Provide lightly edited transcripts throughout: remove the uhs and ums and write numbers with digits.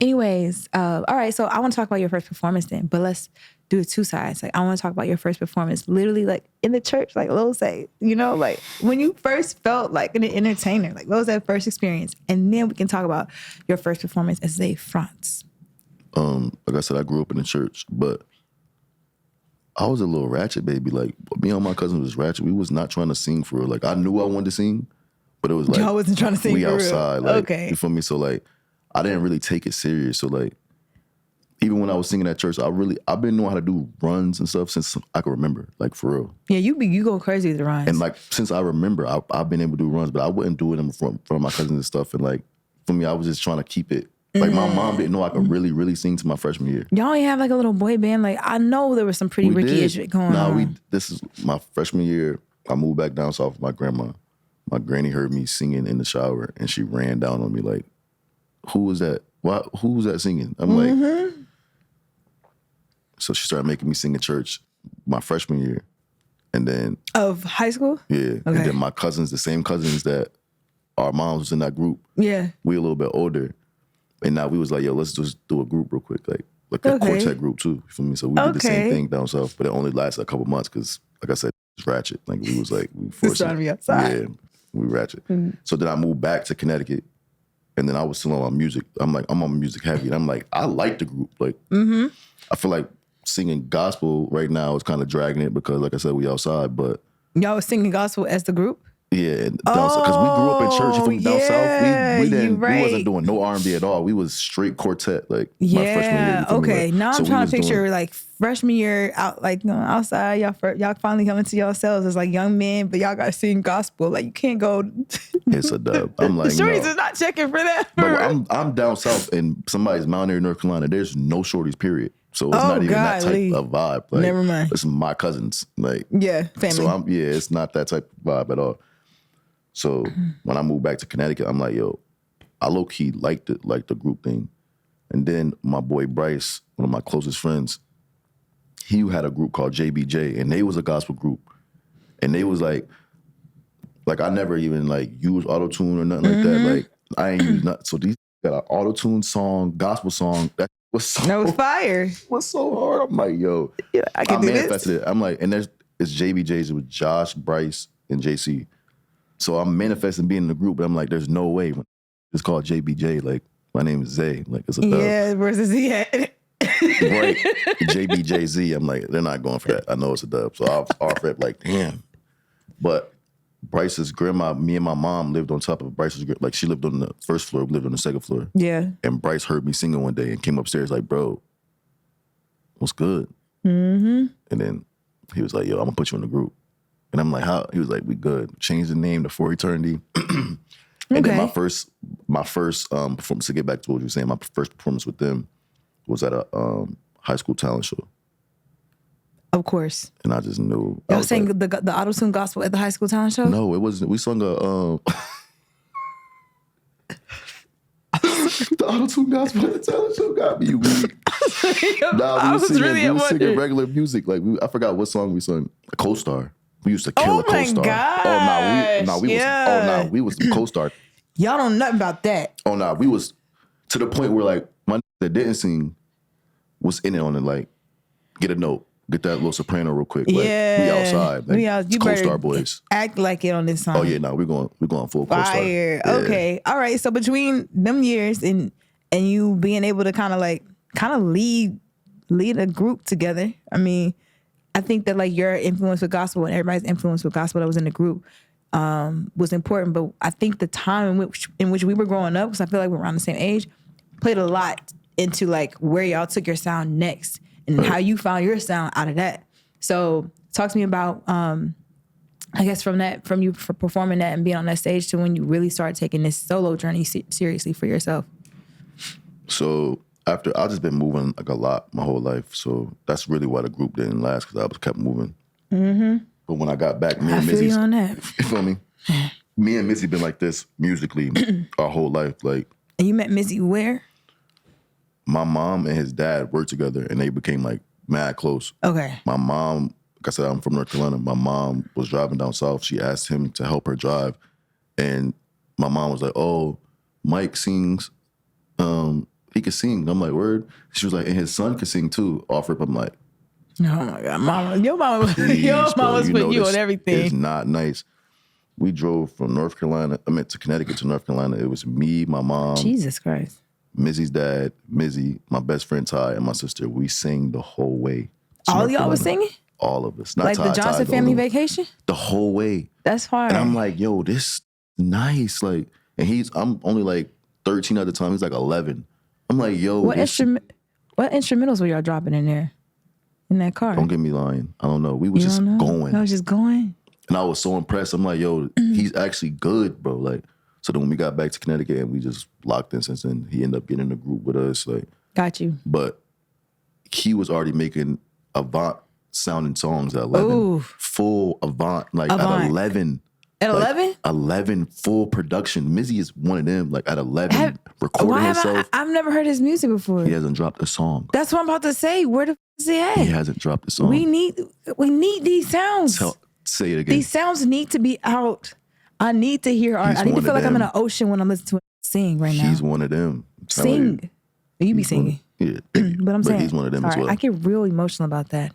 Anyways, all right. So I want to talk about your first performance then, but let's do it two sides. Like I want to talk about your first performance, literally like in the church, like Lil say, you know, like when you first felt like an entertainer, like what was that first experience? And then we can talk about your first performance as Zae France. Like I said, I grew up in the church, but I was a little ratchet baby. Like me and my cousin was ratchet. We was not trying to sing for real. Like I knew I wanted to sing, but it was like Y'all wasn't trying to sing we for outside. real. Like Okay. you feel me? So like I didn't really take it serious. So like even when I was singing at church, I've been knowing how to do runs and stuff since I can remember. Like for real. Yeah, you go crazy with the runs. And like since I remember, I've been able to do runs, but I wouldn't do it in front of my cousins and stuff. And like for me, I was just trying to keep it. Like my mom didn't know I could really, really sing to my freshman year. Y'all ain't have like a little boy band. Like I know there was some pretty Ricky-ish going on. This is my freshman year. I moved back down south with my grandma. My granny heard me singing in the shower and she ran down on me like, who was that? Who was that singing? I'm like, so she started making me sing in church my freshman year. And then of high school? Yeah. Okay. And then my cousins, the same cousins that our moms was in that group. Yeah. We a little bit older. And now we was like, yo, let's just do a group real quick. Like a quartet group too. You feel me? So we did the same thing down south, but it only lasted a couple months because, like I said, it's ratchet. Like we was like, we forced trying to be outside. Yeah, we ratchet. So then I moved back to Connecticut and then I was still on music. I'm like, I'm on music heavy. And I'm like, I like the group. Like, I feel like singing gospel right now is kind of dragging it because, like I said, we outside, but. Y'all was singing gospel as the group? Yeah, down south, because we grew up in church. You feel me? Down south, we didn't, we wasn't doing no R&B at all. We was straight quartet, like my freshman year. Okay, like, now so I'm trying to picture like freshman year out, like outside. Y'all finally coming to yourselves as like young men, but y'all got to sing gospel. Like you can't go. It's a dub. I'm like, the shorties no. is not checking for that. But I'm down south, and somebody's Mount Airy, North Carolina. There's no shorties, period. So it's not even that type of vibe. Like, never mind. It's my cousins, like family. So it's not that type of vibe at all. So when I moved back to Connecticut, I'm like, yo, I low key liked the group thing. And then my boy Bryce, one of my closest friends, he had a group called JBJ, and they was a gospel group. And they was like I never even like used auto-tune or nothing like that. Like I ain't used nothing. So these got an auto-tune song, gospel song. That was fire. It was so hard. I'm like, yo, I can do manifested this. it. I'm like, and it's JBJ's. It was Josh, Bryce, and JC. So I'm manifesting being in the group, but I'm like, there's no way. It's called JBJ. Like, my name is Zae. Like, it's a dub. Yeah, where's the Z at? Right. JBJZ. I'm like, they're not going for that. I know it's a dub. So I was off it like, damn. But Bryce's grandma, me and my mom lived on top of Bryce's, like she lived on the first floor, we lived on the second floor. Yeah. And Bryce heard me singing one day and came upstairs like, bro, what's good? And then he was like, yo, I'm gonna put you in the group. And I'm like, how? He was like, we good. Changed the name to For Eternity. And then my first performance, to get back to what you were saying, my first performance with them was at a high school talent show. Of course. And I just knew. Y'all sang like, the auto-tune gospel at the high school talent show? No, it wasn't. We sung the auto-tune gospel at the talent show got me weak. I was singing regular music. Like I forgot what song we sung. A Co-Star. We used to kill a Co-Star. We was the Co-Star. Y'all don't know nothing about that. Oh no, we was to the point where like my that didn't sing was in it on it, like get a note, get that little soprano real quick. Like, we outside. Like, you Co-Star boys. Act like it on this song. Oh yeah, no, we're going full Co-Star. Fire. Yeah. Okay. All right. So between them years and you being able to kind of lead a group together, I mean, I think that like your influence with gospel and everybody's influence with gospel that was in the group was important. But I think the time in which we were growing up, because I feel like we're around the same age, played a lot into like where y'all took your sound next and how you found your sound out of that. So talk to me about, I guess from you for performing that and being on that stage to when you really started taking this solo journey seriously for yourself. So after, I've just been moving like a lot my whole life. So that's really why the group didn't last, because I was kept moving. But when I got back, me and Missy, you feel me? Me and Missy been like this musically our whole life. Like, and you met Missy where? My mom and his dad worked together and they became like mad close. Okay. My mom, like I said, I'm from North Carolina. My mom was driving down south. She asked him to help her drive. And my mom was like, oh, Mike sings, He could sing. I'm like, word? She was like, and his son could sing too, off rip. I'm like, oh my God, mama. Your mama's bro, put you on everything. It's not nice. We drove from North Carolina, to Connecticut to North Carolina. It was me, my mom. Jesus Christ. Mizzy's dad, Mizzy, my best friend Ty, and my sister. We sang the whole way. All of y'all was singing? All of us. Not like Ty, the Johnson family vacation? The whole way. That's hard. And I'm like, yo, this nice. Like, and I'm only like 13 at the time. He's like 11. I'm like, yo. What instrumentals were y'all dropping in there? In that car? Don't get me lying. I don't know. We was just going. I was just going. And I was so impressed. I'm like, yo, he's actually good, bro. Like, so then when we got back to Connecticut and we just locked in since then, he ended up getting in the group with us. Like, got you. But he was already making Avant sounding songs at 11. Ooh. Full Avant, like at 11. At 11? 11 full production. Mizzy is one of them, like at 11, recording himself. I've never heard his music before. He hasn't dropped a song. That's what I'm about to say. Where the f is he at? He hasn't dropped a song. We need these sounds. Say it again. These sounds need to be out. I need to hear art. I need to feel like I'm in an ocean when I'm listening to him sing right now. He's one of them. Sing. You be singing. Yeah. But I'm saying. He's one of them as well. I get real emotional about that.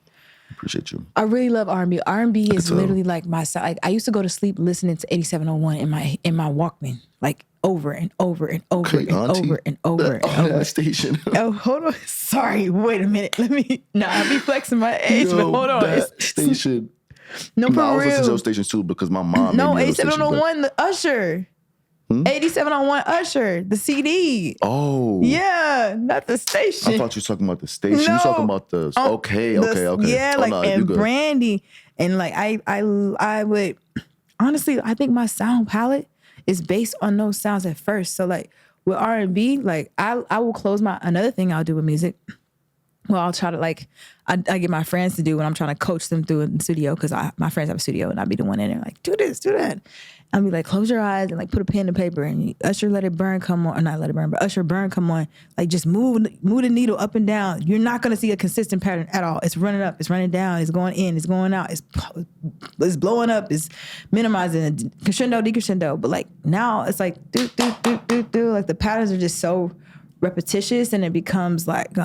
Appreciate you. I really love R&B. R&B is literally like my sound. Like, I used to go to sleep listening to 8701 in my Walkman, like over and over and over and over and over and over. That station. Oh, hold on. Sorry. Wait a minute. I be flexing my age, but hold on. That station. No, for I was real. listening to those stations too because my mom. No, made me 8701, the Usher. 8701 Usher, the CD. Oh. Yeah, not the station. I thought you were talking about the station. No. You talking about the okay. Yeah, like, and Brandy. And like I would honestly, I think my sound palette is based on those sounds at first. So like with R&B, like I will close another thing I'll do with music. Well, I'll try to I get my friends to do when I'm trying to coach them through in the studio because my friends have a studio and I'll be the one in there like, do this, do that. I'll be like, close your eyes and like put a pen to paper and Usher Let It Burn come on, or not Let It Burn, but Usher Burn come on. Like just move the needle up and down. You're not gonna see a consistent pattern at all. It's running up, it's running down, it's going in, it's going out, it's blowing up, it's minimizing, crescendo, decrescendo. But like now it's like do. Like the patterns are just so repetitious and it becomes like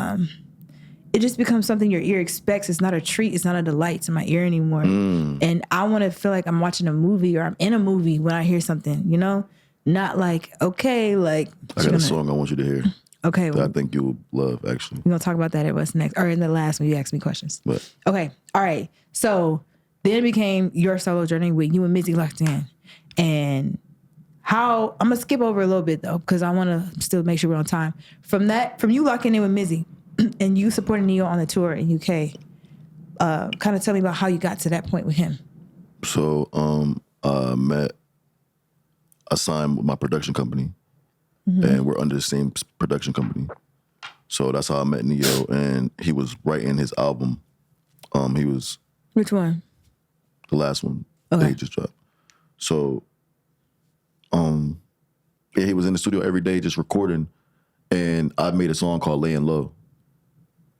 it just becomes something your ear expects. It's not a treat. It's not a delight to my ear anymore. And I want to feel like I'm watching a movie or I'm in a movie when I hear something, you know? Not like, okay, like... I got a song I want you to hear. Okay. That I think you will love, actually. We're going to talk about that at what's next, or in the last when you ask me questions. But. Okay. All right. So then it became your solo journey with you and Mizzy locked in. And how... I'm going to skip over a little bit, though, because I want to still make sure we're on time. From you locking in with Mizzy, and you supporting Neo on the tour in UK, kind of tell me about how you got to that point with him. So I signed with my production company, and we're under the same production company. So that's how I met Neo, and he was writing his album. He was... Which one? The last one that he just dropped. So, yeah, he was in the studio every day just recording, and I made a song called Laying Low.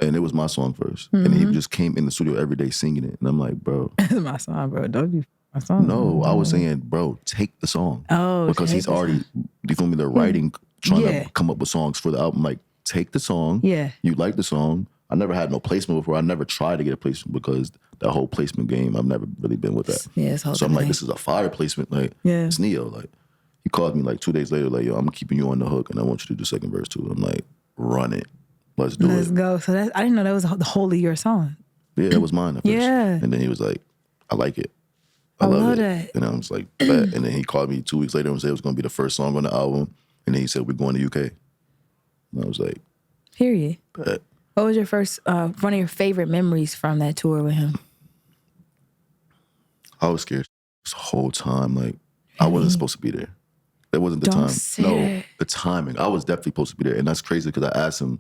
And it was my song first. And he just came in the studio every day singing it. And I'm like, bro. It's my song, bro. Don't you my song? No, I was saying, bro, take the song. Oh, because he's already, you feel me, they're writing, trying to come up with songs for the album. Like, take the song. Yeah. You like the song. I never had no placement before. I never tried to get a placement because that whole placement game, I've never really been with that. Yeah, so I'm like, this is a fire placement. Like, it's Neo. Like, he called me like 2 days later, like, yo, I'm keeping you on the hook and I want you to do the second verse too. I'm like, run it. Let's do it. Let's go. So I didn't know that was the whole of your song. Yeah, it was mine at first. Yeah. And then he was like, I like it. I love it. That. And I was like, bet. And then he called me 2 weeks later and said it was going to be the first song on the album. And then he said, we're going to UK. And I was like, period. Bet. What was your first, one of your favorite memories from that tour with him? I was scared the whole time. Like, I wasn't supposed to be there. That wasn't the time. No, the timing. I was definitely supposed to be there. And that's crazy because I asked him,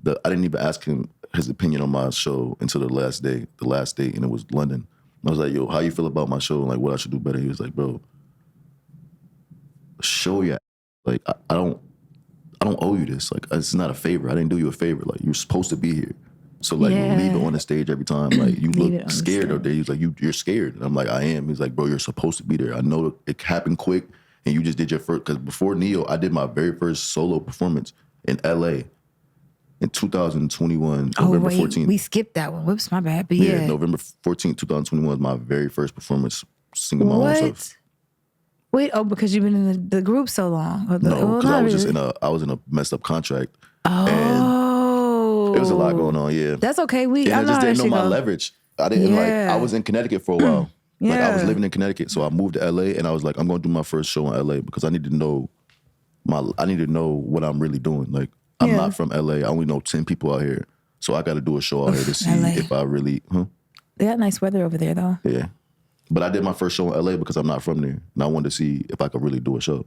I didn't even ask him his opinion on my show until the last day, and it was London. I was like, yo, how you feel about my show and like what I should do better? He was like, bro, show ya. Like, I don't owe you this. Like, it's not a favor. I didn't do you a favor. Like, you're supposed to be here. So like, leave it on the stage every time. Like, you look scared out there. He's like, you're scared. And I'm like, I am. He's like, bro, you're supposed to be there. I know it happened quick and you just did your first, because before Neo, I did my very first solo performance in LA. in 2021, Oh, November wait, 14th. we skipped that one. Whoops, my bad. But Yeah, yeah. November 14th, 2021 was my very first performance singing my own stuff. What? Wait, oh, because you've been in the group so long. No, because not I was just really. I was in a messed up contract. Oh. It was a lot going on, yeah. That's okay. And I I know just how didn't that know shit my go. leverage. I didn't Yeah. I was in Connecticut for a while. Like I was Yeah. living in Connecticut. So I moved to LA and I was like, I'm gonna do my first show in LA because I need to know what I'm really doing. Like I'm Yeah. not from LA. I only know 10 people out here. So I gotta do a show out here to see LA. if I really They got nice weather over there though. Yeah. But I did my first show in LA because I'm not from there. And I wanted to see if I could really do a show.